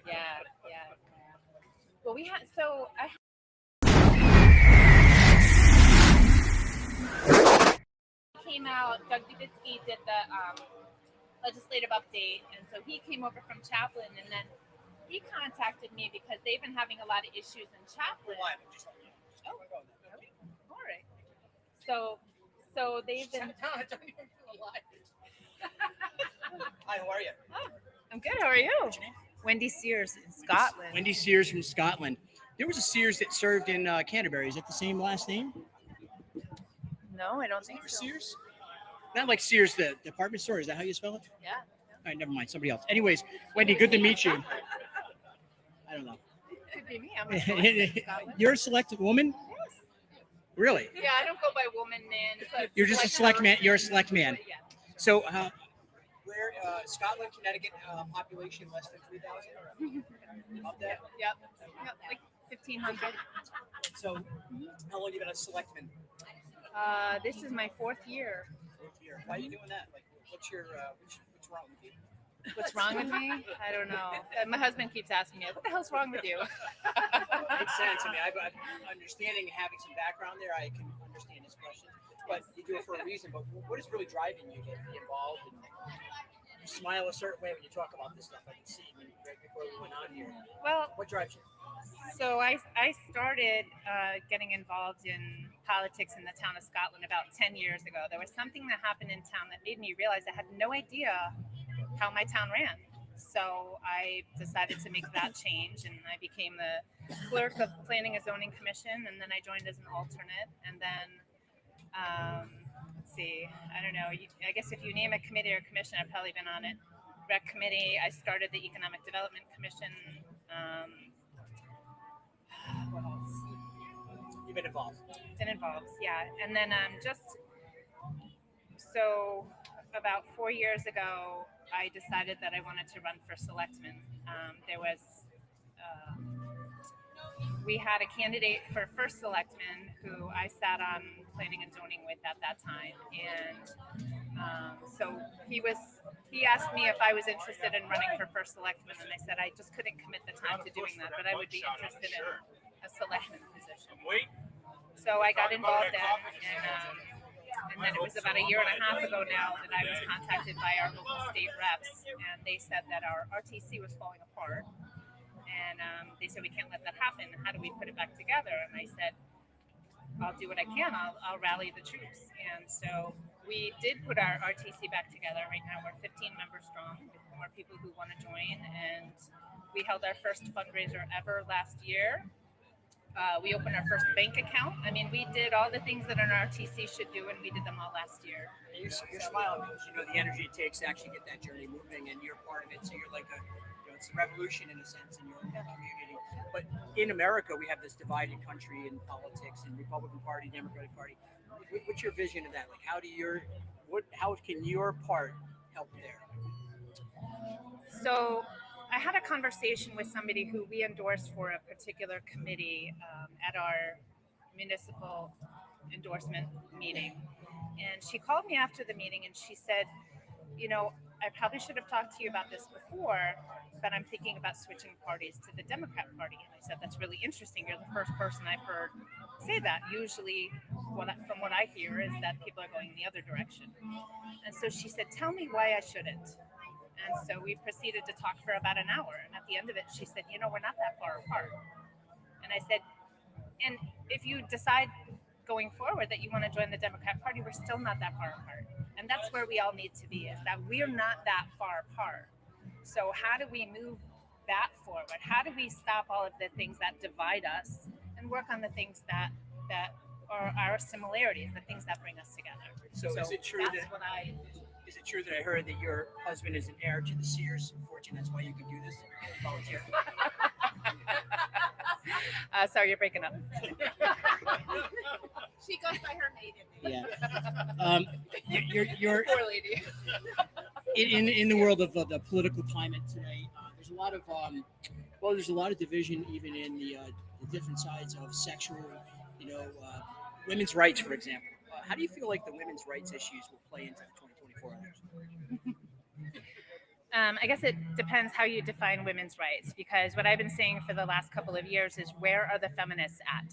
Yeah, yeah. Well, we had I came out. Doug Dubitsky did the legislative update, and so he came over from Chaplin, and then he contacted me because they've been having a lot of issues in Chaplin. Oh, okay. All right. So they've been. Hi, how are you? Oh, I'm good. How are you? What's your name? Wendy Sears in Scotland. Wendy Sears from Scotland. There was a Sears that served in Canterbury. Is that the same last name? No, I don't think so. Sears? Not like Sears, the department store. Is that how you spell it? Yeah. All right, never mind. Somebody else. Anyways, Wendy, good to meet you. I don't know. Could be me. I'm a Scotland. You're a select woman? Yes. Really? Yeah, I don't go by woman, man. So You're just a select man. You're a select man. Yeah. So, where Scotland, Connecticut, population less than 3,000? Of that? Yep. Like 1,500. So, how long have you been a selectman? This is my 4th year. Why are you doing that? Like, what's wrong with you? What's wrong with me? I don't know. My husband keeps asking me, what the hell's wrong with you? Makes sense. I mean, I'm understanding having some background there. I can understand his question, but you do it for a reason. But what is really driving you to be involved? And you smile a certain way when you talk about this stuff. I can see right before we went on here. Well, what drives you? So I started getting involved in politics in the town of Scotland about 10 years ago. There was something that happened in town that made me realize I had no idea how my town ran. So I decided to make that change, and I became the clerk of Planning and Zoning Commission, and then I joined as an alternate. And then, let's see, I don't know. I guess if you name a committee or commission, I've probably been on it. Rec committee. I started the Economic Development Commission. What else? You've been involved. Been involved, yeah. And then so about 4 years ago, I decided that I wanted to run for selectman. We had a candidate for first selectman who I sat on planning and zoning with at that time, and so he asked me if I was interested in running for first selectman, and I said I just couldn't commit the time to doing that, but I would be interested in a selectman position. So I got involved then, and then it was about a year and a half ago now that I was contacted by our local state reps, and they said that our RTC was falling apart, and they said we can't let that happen. How do we put it back together? And I said, I'll do what I can. I'll rally the troops. And so we did put our RTC back together. Right now we're 15 members strong, with more people who want to join, and we held our first fundraiser ever last year. We opened our first bank account. I mean, we did all the things that an RTC should do, and we did them all last year. You're smiling because you know the energy it takes to actually get that journey moving, and you're part of it. So you're like it's a revolution in a sense in your own community. But in America, we have this divided country in politics and Republican Party, Democratic Party. What's your vision of that? Like, how can your part help there? So I had a conversation with somebody who we endorsed for a particular committee at our municipal endorsement meeting. And she called me after the meeting and she said, you know, I probably should have talked to you about this before, but I'm thinking about switching parties to the Democrat Party. And I said, that's really interesting. You're the first person I've heard say that. Usually, from what I hear, is that people are going the other direction. And so she said, tell me why I shouldn't. And so we proceeded to talk for about an hour. And at the end of it, she said, you know, we're not that far apart. And I said, and if you decide going forward that you want to join the Democrat Party, we're still not that far apart. And that's where we all need to be, is that we're not that far apart. So how do we move that forward? How do we stop all of the things that divide us and work on the things that are our similarities, the things that bring us together? So is it true Is it true that I heard that your husband is an heir to the Sears fortune? That's why you can do this? Volunteer. Sorry, you're breaking up. She goes by her maiden name. Yeah. You're Poor lady. in the world of the political climate today. There's a lot of division even in the different sides of sexual, women's rights, for example. How do you feel like the women's rights issues will play into the 2024 election? I guess it depends how you define women's rights, because what I've been saying for the last couple of years is, where are the feminists at?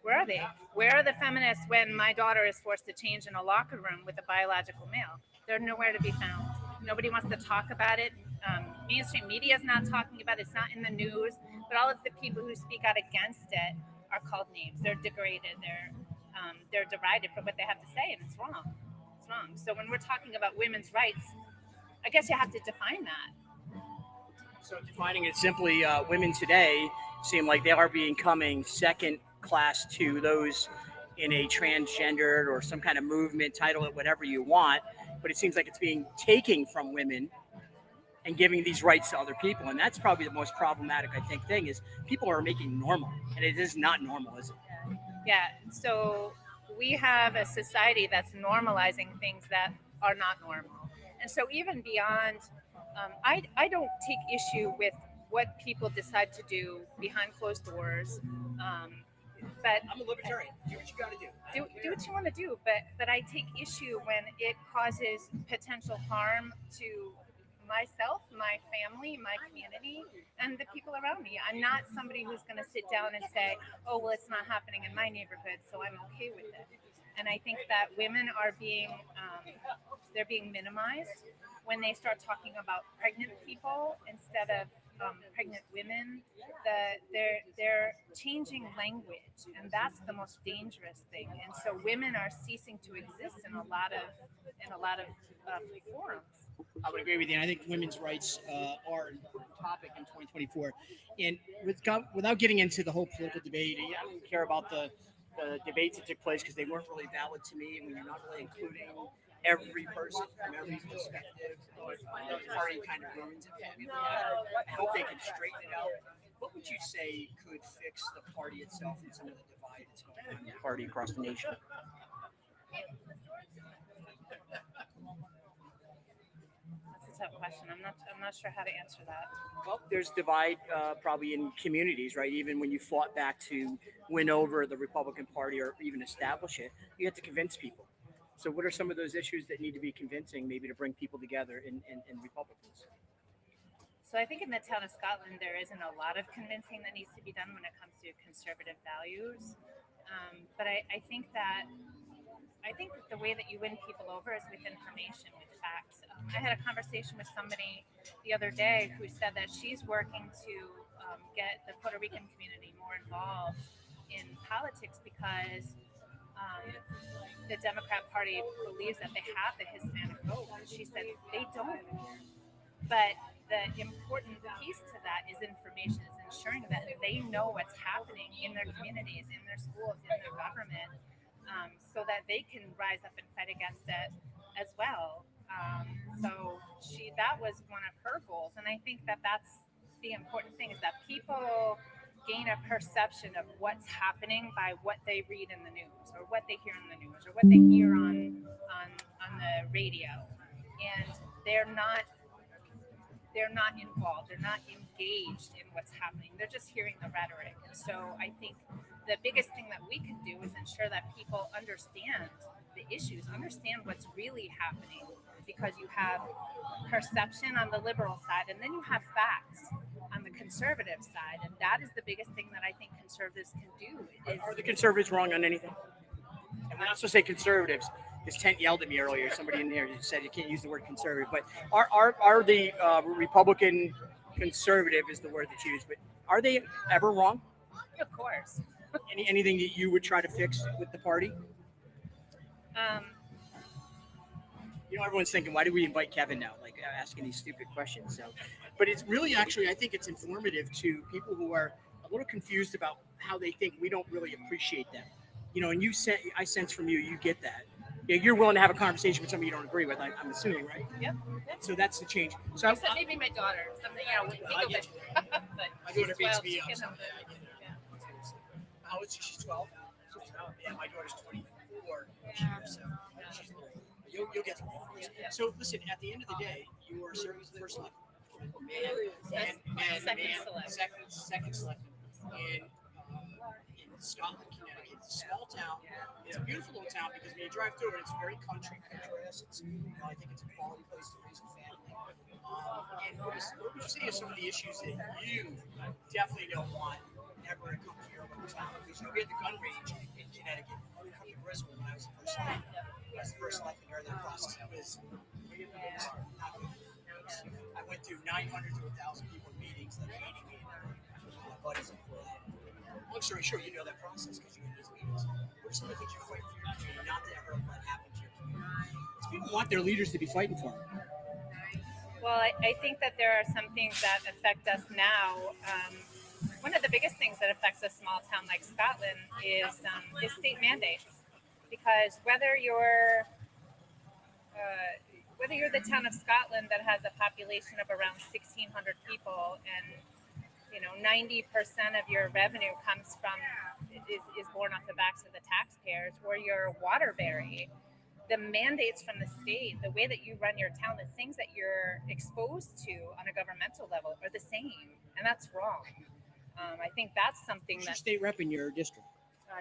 Where are they? Where are the feminists when my daughter is forced to change in a locker room with a biological male? They're nowhere to be found. Nobody wants to talk about it. Mainstream media is not talking about it. It's not in the news. But all of the people who speak out against it are called names. They're degraded. They're derided for what they have to say, and it's wrong. It's wrong. So when we're talking about women's rights, I guess you have to define that. So defining it simply, women today seem like they are becoming second class to those in a transgendered or some kind of movement, title it whatever you want, but it seems like it's being taken from women and giving these rights to other people. And that's probably the most problematic, I think, thing is people are making normal, and it is not normal, is it? Yeah. So we have a society that's normalizing things that are not normal. And so even beyond, I don't take issue with what people decide to do behind closed doors. But I'm a libertarian. Do what you got to do. do what you want to do. But I take issue when it causes potential harm to myself, my family, my community, and the people around me. I'm not somebody who's going to sit down and say, oh, well, it's not happening in my neighborhood, so I'm okay with it. And I think that women are they're being minimized when they start talking about pregnant people instead of pregnant women. They're changing language, and that's the most dangerous thing. And so women are ceasing to exist in a lot of forums. I would agree with you. And I think women's rights are an important topic in 2024. And without getting into the whole political debate, I don't care about the debates that took place because they weren't really valid to me. And when you're not really including every person from every perspective, the party kind of ruins it for me. I hope they can straighten it out. What would you say could fix the party itself and some of the divide that's going on in the party across the nation? Tough question. I'm not sure how to answer that. Well, there's divide probably in communities, right? Even when you fought back to win over the Republican Party or even establish it, you had to convince people. So what are some of those issues that need to be convincing, maybe to bring people together in Republicans? So I think in the town of Scotland, there isn't a lot of convincing that needs to be done when it comes to conservative values. But I think that the way that you win people over is with information, with facts. I had a conversation with somebody the other day who said that she's working to get the Puerto Rican community more involved in politics because the Democrat Party believes that they have the Hispanic vote. And she said they don't. But the important piece to that is information, is ensuring that they know what's happening in their communities, in their schools, in their government, so that they can rise up and fight against it as well. So that was one of her goals. And I think that that's the important thing, is that people gain a perception of what's happening by what they read in the news, or what they hear in the news, or what they hear on the radio. And they're not involved. They're not engaged in what's happening. They're just hearing the rhetoric. And so I think the biggest thing that we can do is ensure that people understand the issues, understand what's really happening, because you have perception on the liberal side, and then you have facts on the conservative side. And that is the biggest thing that I think conservatives can do. Are the conservatives wrong on anything? And we're not supposed to say conservatives. This tent yelled at me earlier. Somebody in there said you can't use the word conservative. But are the Republican conservative is the word that's used? But are they ever wrong? Of course. Anything that you would try to fix with the party? Everyone's thinking, why do we invite Kevin now? Like asking these stupid questions. So, but it's really actually, I think it's informative to people who are a little confused about how they think we don't really appreciate them. And I sense from you, you get that. You're willing to have a conversation with somebody you don't agree with, I'm assuming, right? Yep. So that's the change. So except maybe my daughter. Something, I get you. My daughter beats me up. How old is she? She's 12? Yeah, my daughter's 24. So you'll get to it. So listen, at the end of the day, you are serving the first select. And second select. And Scotland, Connecticut. It's a small town. It's a beautiful little town because when you drive through it, it's very country picturesque. I think it's a quality place to raise a family. And what would you say are some of the issues that you definitely don't want ever to come to your little town? Because we had the gun range in Connecticut. I come to Bristol when I was the first selectman during that process. It was not good. I went through 900 to 1,000 people in meetings, like 80 me and my buddies before that. Long story short, you know that process because you're in these meetings. What are some of the things you're fighting for your community, not to ever let happen to your community? Because people want their leaders to be fighting for them. Well, I think that there are some things that affect us now. One of the biggest things that affects a small town like Scotland is state mandates. Because whether you're the town of Scotland that has a population of around 1,600 people, and 90% of your revenue comes from is borne off the backs of the taxpayers, or you're Waterbury, the mandates from the state, the way that you run your town, the things that you're exposed to on a governmental level are the same, and that's wrong. I think that's something Who's your state rep in your district?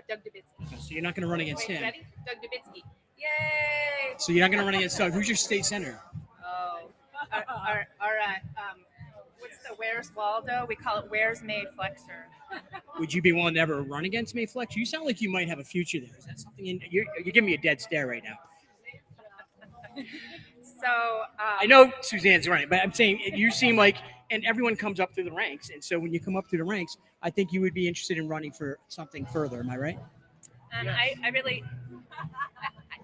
Doug Dubitsky. So you're not going to run against him. Ready? Doug Dubitsky. Yay! So you're not going to run against Doug. Who's your state senator? Oh, what's the Where's Waldo? We call it Where's May Flexer. Would you be willing to ever run against May Flex? You sound like you might have a future there. Is that something? You're giving me a dead stare right now. So I know Suzanne's running, but I'm saying you seem like, and everyone comes up through the ranks, and so when you come up through the ranks, I think you would be interested in running for something further. Am I right? And yes.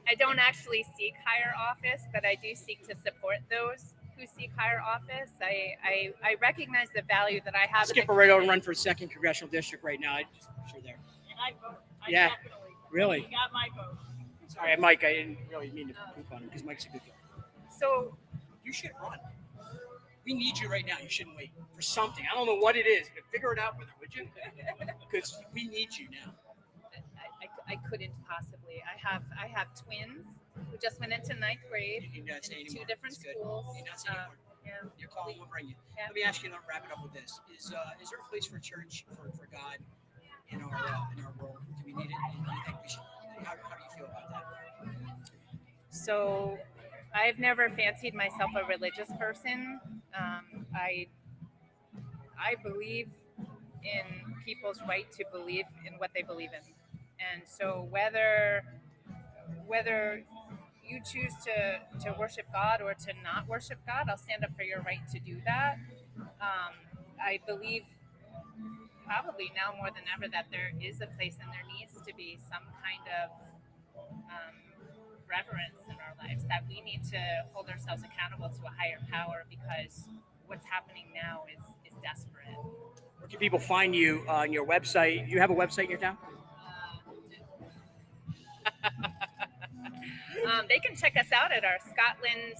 I don't actually seek higher office, but I do seek to support those who seek higher office. I recognize the value that I have. Skip right over and run for a 2nd congressional district right now. I just wish you're there. And I vote. Yeah. Definitely. Really? You got my vote. Sorry, Mike. I didn't really mean to poop on him because Mike's a good guy. So you should run. We need you right now. You shouldn't wait for something. I don't know what it is, but figure it out with her, would you? Because we need you now. I couldn't possibly. I have twins who just went into 9th grade You not say in anymore. 2 different It's good. schools. You not say anymore. Yeah. Your call will bring you. Yeah. Let me ask you, and I'll wrap it up with this: Is there a place for church for God in our world? Do we need it? And do you think we should? How do you feel about that? So I've never fancied myself a religious person. I believe in people's right to believe in what they believe in. And so whether you choose to worship God or to not worship God, I'll stand up for your right to do that. I believe probably now more than ever that there is a place and there needs to be some kind of reverence in our lives, that we need to hold ourselves accountable to a higher power, because what's happening now is desperate. Where can people find you on your website? Do you have a website in your town? They can check us out at our Scotland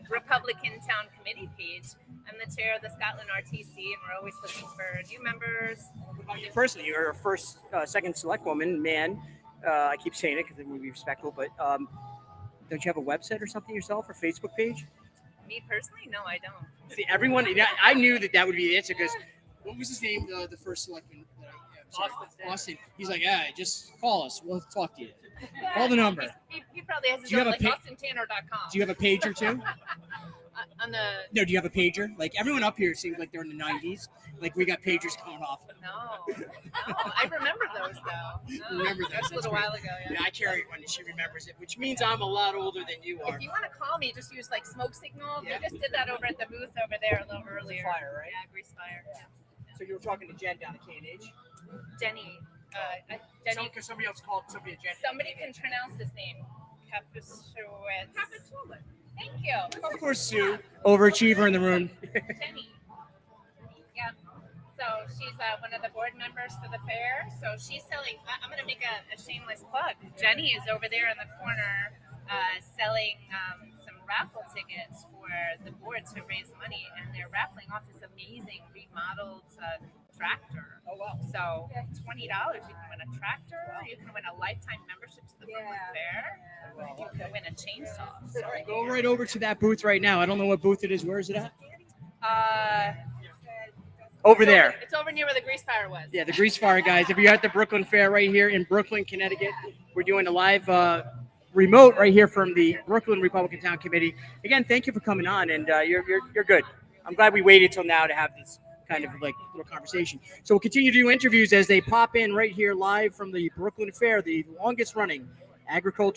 Republican Town Committee page. I'm the chair of the Scotland RTC, and we're always looking for new members. What about you personally? You're a first, second select woman, man. I keep saying it because I'm going to be respectful, but don't you have a website or something yourself, or Facebook page? Me personally? No, I don't. See, everyone, I knew that would be the answer, because what was his name, the first selectman? Austin. He's like, just call us. We'll talk to you. Call the number. He probably has his Do you own, have like a AustinTanner.com. Do you have a pager too? No, do you have a pager? Like, everyone up here seems like they're in the 90s. Like, we got pagers going off. No. I remember those, though. No, Remember those? That was a little while ago, Yeah, I carry one and she remembers it, which means I'm a lot older than you are. If you want to call me, just use, like, smoke signal. Yeah. We just did that over at the booth over there a little earlier. Fire, right? Yeah, grease fire. Yeah. So you were talking to Jen down at K&H? Jenny. Because somebody else called somebody a Jenny. Somebody can pronounce his name. Capitula. Thank you. Of course, Sue. Overachiever in the room. Jenny. Yeah. So she's one of the board members for the fair. So she's selling. I'm going to make a shameless plug. Jenny is over there in the corner selling some raffle tickets for the board to raise money, and they're raffling off this amazing remodeled tractor. Oh wow! So $20, you can win a tractor. You can win a lifetime membership to the Brooklyn Fair. You can win a chainsaw. So, all right, go right over to that booth right now. I don't know what booth it is. Where is it at? Over there. It's over near where the grease fire was. Yeah, the Grease Fire guys. If you're at the Brooklyn Fair right here in Brooklyn, Connecticut, we're doing a live remote right here from the Brooklyn Republican Town Committee. Again, thank you for coming on, and you're good. I'm glad we waited till now to have this kind of like little conversation. So we'll continue to do interviews as they pop in right here live from the Brooklyn Fair, the longest running agriculture